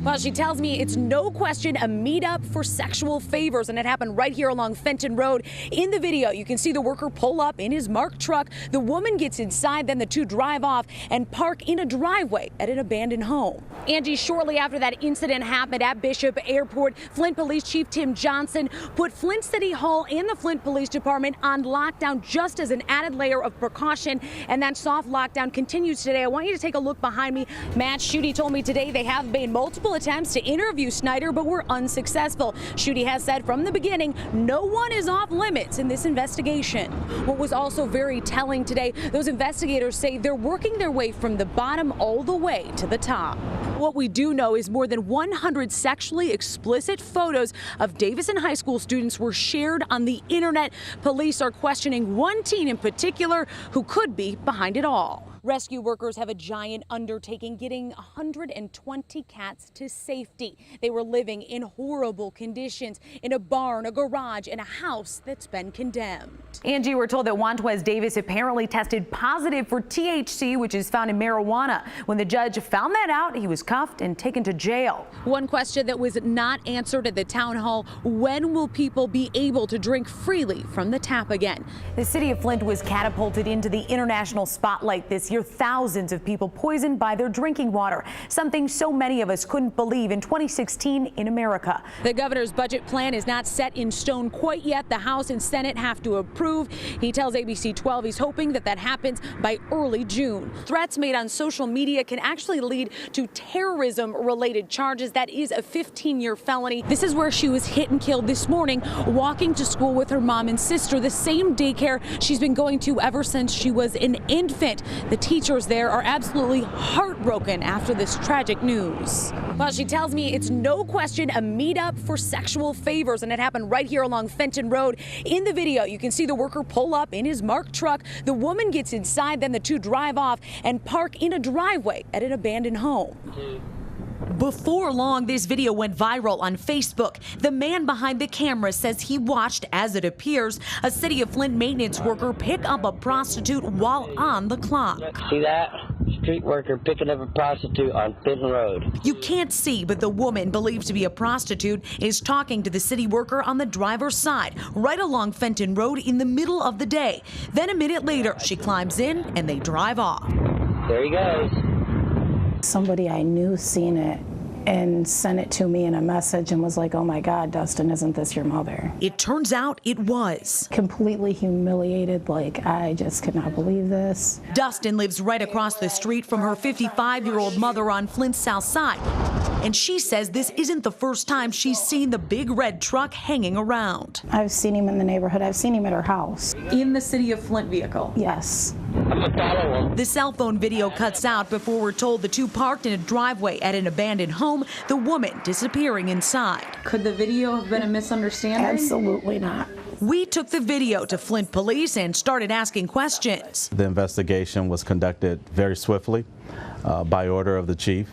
Well, she tells me it's no question a meetup for sexual favors, and it happened right here along Fenton Road. In the video, you can see the worker pull up in his marked truck. The woman gets inside, then the two drive off and park in a driveway at an abandoned home. Angie, shortly after that incident happened at Bishop Airport, Flint Police Chief Tim Johnson put Flint City Hall and the Flint Police Department on lockdown just as an added layer of precaution, and that soft lockdown continues today. I want you to take a look behind me. Matt Schutte told me today they have made multiple attempts to interview Snyder, but were unsuccessful. Schutte has said from the beginning, no one is off limits in this investigation. What was also very telling today, those investigators say they're working their way from the bottom all the way to the top. What we do know is more than 100 sexually explicit photos of Davison High School students were shared on the internet. Police are questioning one teen in particular who could be behind it all. Rescue workers have a giant undertaking getting 120 cats to safety. They were living in horrible conditions in a barn, a garage, and a house that's been condemned. Angie, we're told that Juantez Davis apparently tested positive for THC, which is found in marijuana. When the judge found that out, he was cuffed and taken to jail. One question that was not answered at the town hall: when will people be able to drink freely from the tap again? The city of Flint was catapulted into the international spotlight this year. Thousands of people poisoned by their drinking water, something so many of us couldn't believe in 2016 in America. The governor's budget plan is not set in stone quite yet. The House and Senate have to approve. He tells ABC 12 he's hoping that happens by early June. Threats made on social media can actually lead to terrorism-related charges. That is a 15-year felony. This is where she was hit and killed this morning, walking to school with her mom and sister, the same daycare she's been going to ever since she was an infant. The teachers there are absolutely heartbroken after this tragic news. Well, she tells me it's no question a meetup for sexual favors, and it happened right here along Fenton Road. In the video, you can see the worker pull up in his marked truck. The woman gets inside, then the two drive off and park in a driveway at an abandoned home. Before long, this video went viral on Facebook. The man behind the camera says he watched, as it appears, a City of Flint maintenance worker pick up a prostitute while on the clock. See that? Street worker picking up a prostitute on Fenton Road. You can't see, but the woman, believed to be a prostitute, is talking to the city worker on the driver's side, right along Fenton Road in the middle of the day. Then a minute later, she climbs in and they drive off. There he goes. Somebody I knew seen it and sent it to me in a message and was like, oh my God, Dustin, isn't this your mother? It turns out it was. Completely humiliated, like, I just could not believe this. Dustin lives right across the street from her 55-year-old mother on Flint's south side. And she says this isn't the first time she's seen the big red truck hanging around. I've seen him in the neighborhood. I've seen him at her house. In the City of Flint vehicle? Yes. I'm gonna follow him. The cell phone video cuts out before we're told the two parked in a driveway at an abandoned home, the woman disappearing inside. Could the video have been a misunderstanding? Absolutely not. We took the video to Flint police and started asking questions. The investigation was conducted very swiftly by order of the chief,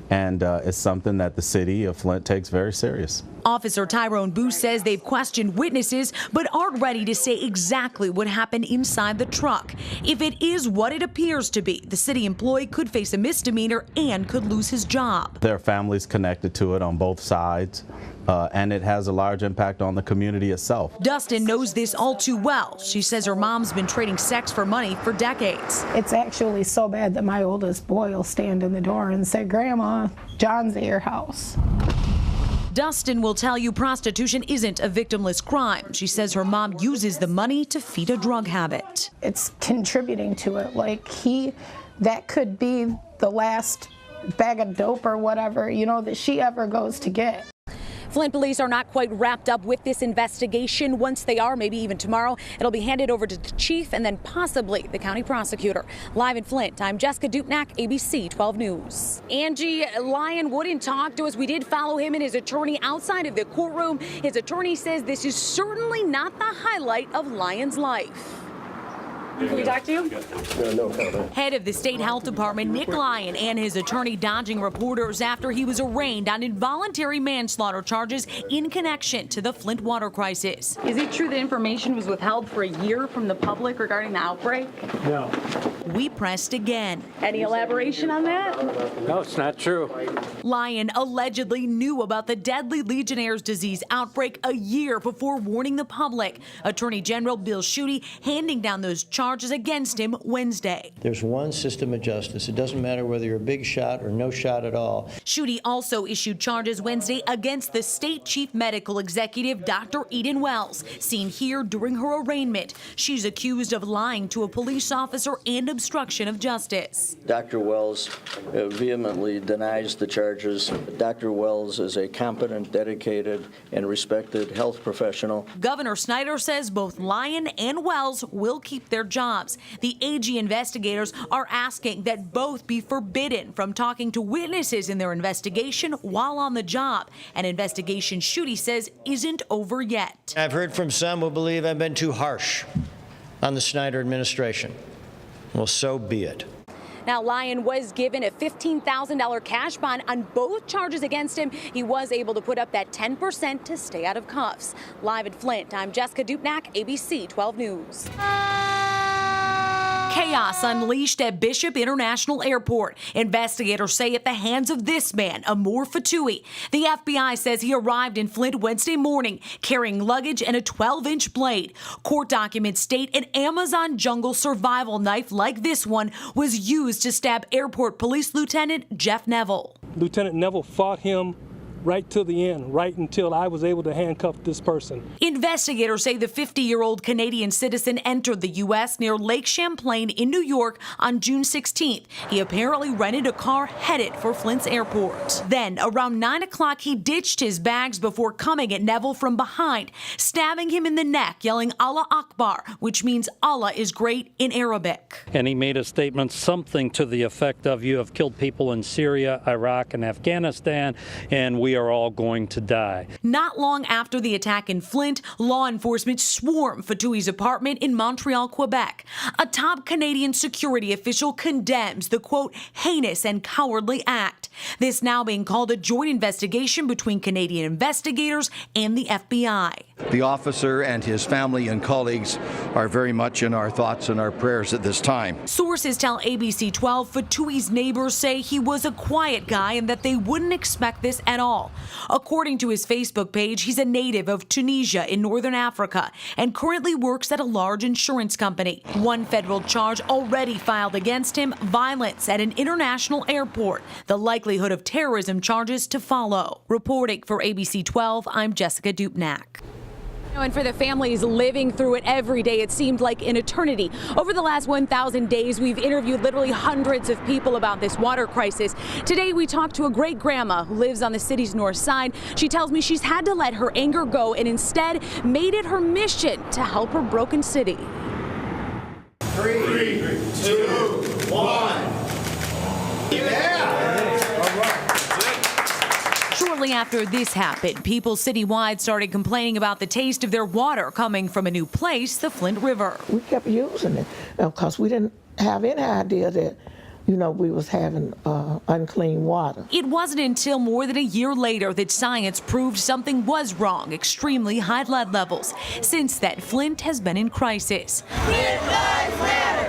and it's something that the city of Flint takes very serious. Officer Tyrone Booth says they've questioned witnesses but aren't ready to say exactly what happened inside the truck. If it is what it appears to be, the city employee could face a misdemeanor and could lose his job. There are families connected to it on both sides, and it has a large impact on the community itself. Dustin knows this all too well. She says her mom's been trading sex for money for decades. It's actually so bad that my oldest boy will stand in the door and say, Grandma, John's at your house. Dustin will tell you prostitution isn't a victimless crime. She says her mom uses the money to feed a drug habit. It's contributing to it. Like that could be the last bag of dope or whatever, that she ever goes to get. Flint police are not quite wrapped up with this investigation. Once they are, maybe even tomorrow, it'll be handed over to the chief and then possibly the county prosecutor. Live in Flint, I'm Jessica Dupnack, ABC 12 News. Angie, Lyon wouldn't talk to us. We did follow him and his attorney outside of the courtroom. His attorney says this is certainly not the highlight of Lyon's life. Can we talk to you? No comment. Head of the State Health Department, Nick Lyon, and his attorney dodging reporters after he was arraigned on involuntary manslaughter charges in connection to the Flint water crisis. Is it true that information was withheld for a year from the public regarding the outbreak? No. We pressed again. Any elaboration on that? No, it's not true. Lyon allegedly knew about the deadly Legionnaire's disease outbreak a year before warning the public. Attorney General Bill Schuette handing down those charges against him Wednesday. There's one system of justice. It doesn't matter whether you're a big shot or no shot at all. Schuette also issued charges Wednesday against the state chief medical executive, Dr. Eden Wells, seen here during her arraignment. She's accused of lying to a police officer and obstruction of justice. Dr. Wells vehemently denies the charges. Dr. Wells is a competent, dedicated, and respected health professional. Governor Snyder says both Lyon and Wells will keep their jobs. The AG investigators are asking that both be forbidden from talking to witnesses in their investigation while on the job. An investigation Schuette says isn't over yet. I've heard from some who believe I've been too harsh on the Snyder administration. Well, so be it. Now, Lyon was given a $15,000 cash bond on both charges against him. He was able to put up that 10% to stay out of cuffs. Live at Flint, I'm Jessica Dupnack, ABC 12 News. Chaos unleashed at Bishop International Airport. Investigators say at the hands of this man, Amor Fatui. The FBI says he arrived in Flint Wednesday morning carrying luggage and a 12-inch blade. Court documents state an Amazon jungle survival knife like this one was used to stab Airport Police Lieutenant Jeff Neville. Lieutenant Neville fought him right to the end, right until I was able to handcuff this person. Investigators say the 50-year-old Canadian citizen entered the U.S. near Lake Champlain in New York on June 16th. He apparently rented a car headed for Flint's airport. Then, around 9 o'clock, he ditched his bags before coming at Neville from behind, stabbing him in the neck, yelling Allah Akbar, which means Allah is great in Arabic. And he made a statement, something to the effect of, you have killed people in Syria, Iraq, and Afghanistan, and we are all going to die. Not long after the attack in Flint, law enforcement swarmed Fatui's apartment in Montreal, Quebec. A top Canadian security official condemns the, quote, heinous and cowardly act. This now being called a joint investigation between Canadian investigators and the FBI. The officer and his family and colleagues are very much in our thoughts and our prayers at this time. Sources tell ABC 12 Fatui's neighbors say he was a quiet guy and that they wouldn't expect this at all. According to his Facebook page, he's a native of Tunisia in northern Africa and currently works at a large insurance company. One federal charge already filed against him, violence at an international airport. The likelihood of terrorism charges to follow. Reporting for ABC 12, I'm Jessica Dupnack. And for the families living through it every day, it seemed like an eternity. Over the last 1,000 days, we've interviewed literally hundreds of people about this water crisis. Today, we talked to a great-grandma who lives on the city's north side. She tells me she's had to let her anger go and instead made it her mission to help her broken city. 3, 2, 1. Yeah! Shortly after this happened, people citywide started complaining about the taste of their water coming from a new place, the Flint River. We kept using it because we didn't have any idea that, we was having unclean water. It wasn't until more than a year later that science proved something was wrong, extremely high lead levels. Since then, Flint has been in crisis.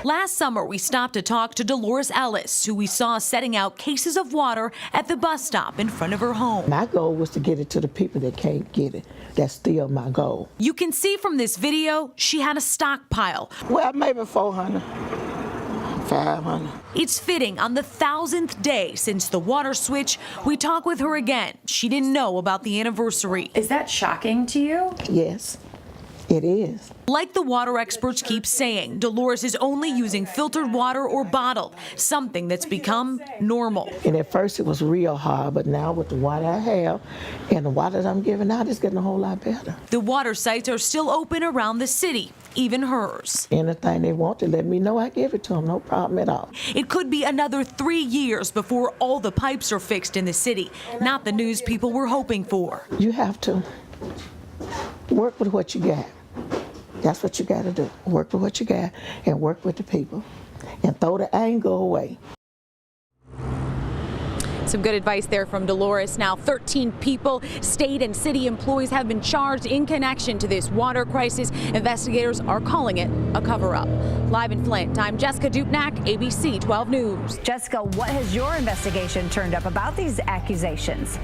Last summer, we stopped to talk to Dolores Ellis, who we saw setting out cases of water at the bus stop in front of her home. My goal was to get it to the people that can't get it. That's still my goal. You can see from this video, she had a stockpile. Well, maybe 400. 500. It's fitting on the 1,000th day since the water switch. We talk with her again. She didn't know about the anniversary. Is that shocking to you? Yes, it is. Like the water experts keep saying, Dolores is only using filtered water or bottled, something that's become normal. And at first it was real hard, but now with the water I have and the water that I'm giving out, it's getting a whole lot better. The water sites are still open around the city, even hers. Anything they want to let me know, I give it to them, no problem at all. It could be another 3 years before all the pipes are fixed in the city, not the news people were hoping for. You have to work with what you got. That's what you got to do. Work with what you got and work with the people and throw the anger away. Some good advice there from Dolores. Now 13 people, state and city employees, have been charged in connection to this water crisis. Investigators are calling it a cover-up. Live in Flint, I'm Jessica Dupnack, ABC 12 News. Jessica, what has your investigation turned up about these accusations?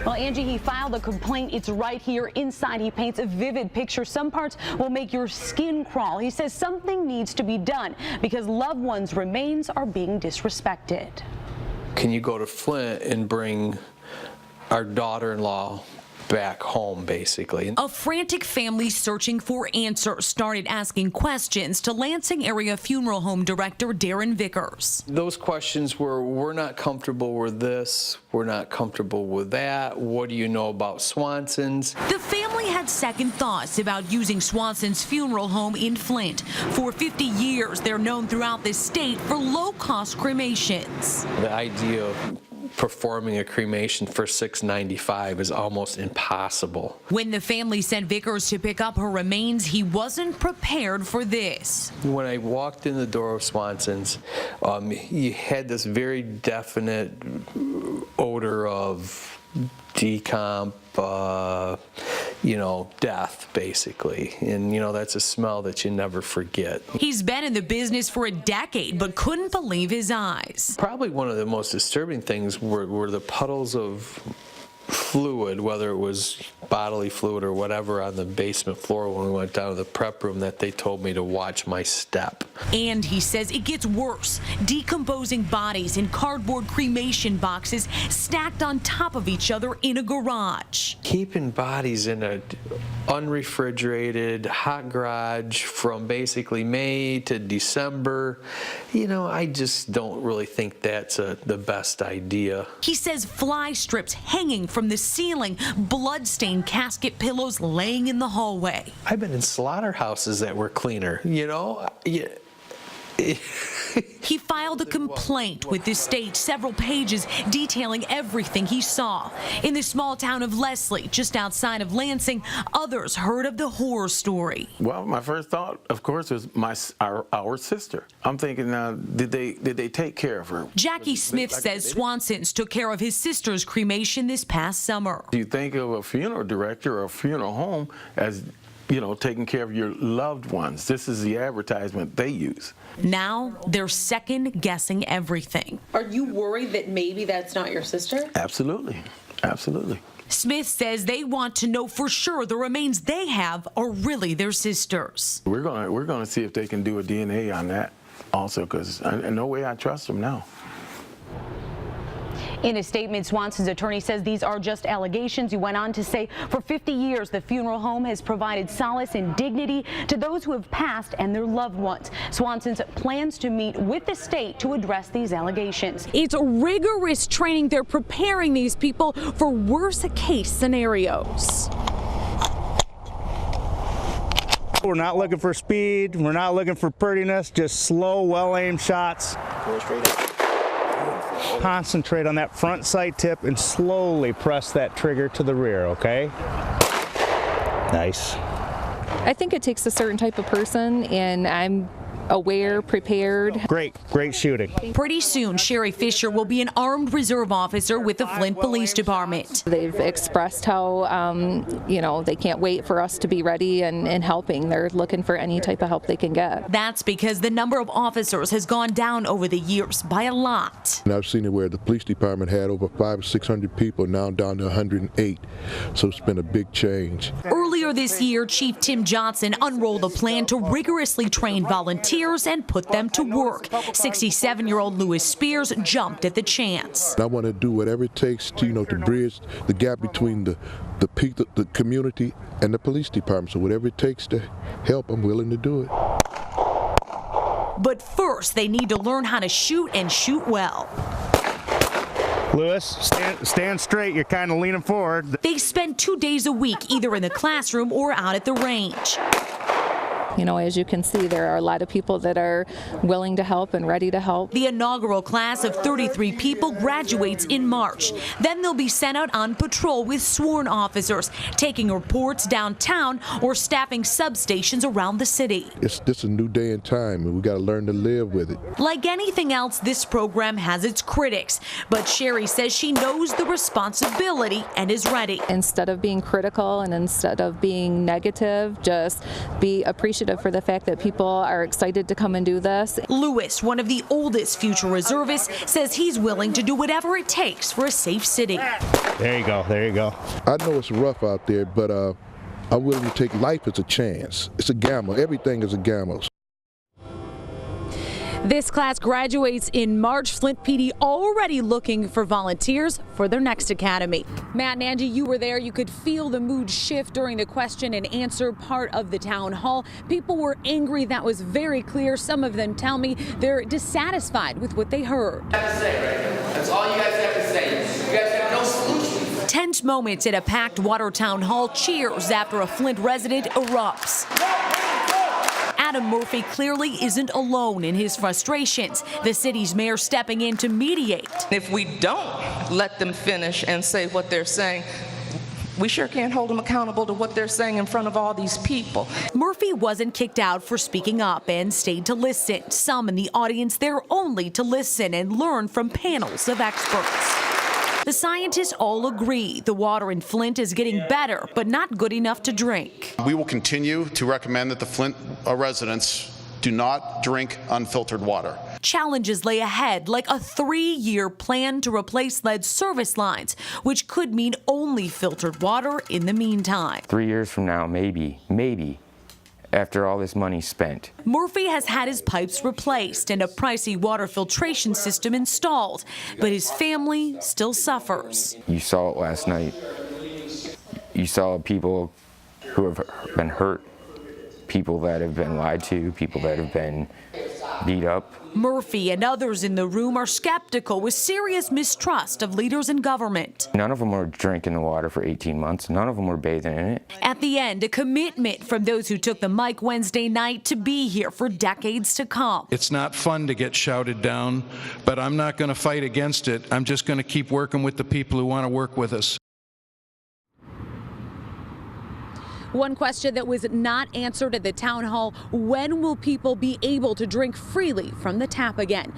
Well, Angie, he filed a complaint. It's right here inside. He paints a vivid picture. Some parts will make your skin crawl. He says something needs to be done because loved ones' remains are being disrespected. Can you go to Flint and bring our daughter-in-law back home, basically? A frantic family searching for answers started asking questions to Lansing area funeral home director Darren Vickers. Those questions were, we're not comfortable with this, we're not comfortable with that, what do you know about Swanson's? The family had second thoughts about using Swanson's funeral home in Flint. For 50 years, they're known throughout the state for low-cost cremations. The idea of performing a cremation for $695 is almost impossible. When the family sent Vickers to pick up her remains, he wasn't prepared for this. When I walked in the door of Swanson's, you had this very definite odor of decomp, death, basically. And, that's a smell that you never forget. He's been in the business for a decade, but couldn't believe his eyes. Probably one of the most disturbing things were the puddles of fluid, whether it was bodily fluid or whatever, on the basement floor when we went down to the prep room that they told me to watch my step. And he says it gets worse. Decomposing bodies in cardboard cremation boxes stacked on top of each other in a garage. Keeping bodies in a unrefrigerated hot garage from basically May to December, I just don't really think that's the best idea. He says fly strips hanging from the ceiling, blood-stained casket pillows laying in the hallway. I've been in slaughterhouses that were cleaner, He filed a complaint with the state, several pages detailing everything he saw. In the small town of Leslie, just outside of Lansing, others heard of the horror story. Well, my first thought, of course, was our sister. I'm thinking, now, did they take care of her? Jackie Smith says Swanson's took care of his sister's cremation this past summer. Do you think of a funeral director or a funeral home as taking care of your loved ones? This is the advertisement they use. Now they're second-guessing everything. Are you worried that maybe that's not your sister? Absolutely. Absolutely. Smith says they want to know for sure the remains they have are really their sister's. We're gonna see if they can do a DNA on that also, because in no way I trust them now. In a statement, Swanson's attorney says these are just allegations. He went on to say for 50 years, the funeral home has provided solace and dignity to those who have passed and their loved ones. Swanson's plans to meet with the state to address these allegations. It's rigorous training. They're preparing these people for worst-case scenarios. We're not looking for speed. We're not looking for prettiness. Just slow, well-aimed shots. Go straight up. Concentrate on that front sight tip and slowly press that trigger to the rear, okay? Nice. I think it takes a certain type of person, and I'm aware, prepared. Great shooting. Pretty soon, Sherry Fisher will be an armed reserve officer with the Flint Police Department. They've expressed how, they can't wait for us to be ready and helping. They're looking for any type of help they can get. That's because the number of officers has gone down over the years by a lot. And I've seen it where the police department had over 500 or 600 people, now down to 108. So it's been a big change. Earlier this year, Chief Tim Johnson unrolled a plan to rigorously train volunteers and put them to work. 67-year-old Lewis Spears jumped at the chance. I want to do whatever it takes to, to bridge the gap between the community and the police department. So whatever it takes to help, I'm willing to do it. But first, they need to learn how to shoot and shoot well. Lewis, stand straight. You're kind of leaning forward. They spend 2 days a week either in the classroom or out at the range. You know, as you can see, there are a lot of people that are willing to help and ready to help. The inaugural class of 33 people graduates in March. Then they'll be sent out on patrol with sworn officers, taking reports downtown or staffing substations around the city. It's a new day and time, and we got to learn to live with it. Like anything else, this program has its critics, but Sherry says she knows the responsibility and is ready. Instead of being critical and instead of being negative, just be appreciative for the fact that people are excited to come and do this. Lewis, one of the oldest future reservists, says he's willing to do whatever it takes for a safe city. There you go, there you go. I know it's rough out there, but I'm willing to take life as a chance. It's a gamble. Everything is a gamble. This class graduates in March. Flint PD already looking for volunteers for their next academy. Matt and Angie, you were there. You could feel the mood shift during the question and answer part of the town hall. People were angry. That was very clear. Some of them tell me they're dissatisfied with what they heard. That's all you guys have to say. You guys have no solution. Tense moments at a packed water town hall. Cheers after a Flint resident erupts. Adam Murphy clearly isn't alone in his frustrations. The city's mayor stepping in to mediate. If we don't let them finish and say what they're saying, we sure can't hold them accountable to what they're saying in front of all these people. Murphy wasn't kicked out for speaking up and stayed to listen. Some in the audience there only to listen and learn from panels of experts. The scientists all agree the water in Flint is getting better, but not good enough to drink. We will continue to recommend that the Flint residents do not drink unfiltered water. Challenges lay ahead, like a 3-year plan to replace lead service lines, which could mean only filtered water in the meantime. 3 years from now, maybe, after all this money spent. Murphy has had his pipes replaced and a pricey water filtration system installed, but his family still suffers. You saw it last night. You saw people who have been hurt, people that have been lied to, people that have been beat up. Murphy and others in the room are skeptical with serious mistrust of leaders in government. None of them were drinking the water for 18 months. None of them were bathing in it. At the end, a commitment from those who took the mic Wednesday night to be here for decades to come. It's not fun to get shouted down, but I'm not going to fight against it. I'm just going to keep working with the people who want to work with us. One question that was not answered at the town hall: when will people be able to drink freely from the tap again?